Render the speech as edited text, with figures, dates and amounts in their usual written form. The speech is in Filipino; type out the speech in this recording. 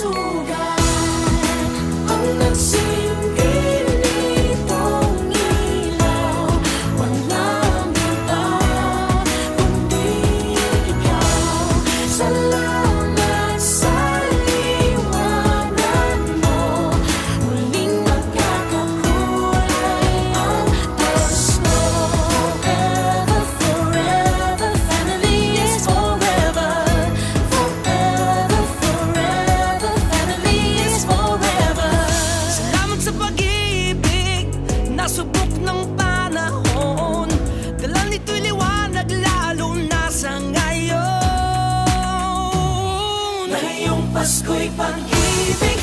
sugat ang nagsilbi nitong ilaw. Walang iba kundi ikaw. Salamat sa liwanag mo. Muling magkakakulay ang gusto. Forever, forever, family is forever. Forever, forever, family is forever. Salamat sa pag-ibig, nasubok ng panahon. Dala nito'y liwanag lalo na sa ngayon. Ngayong Pasko'y pag-ibig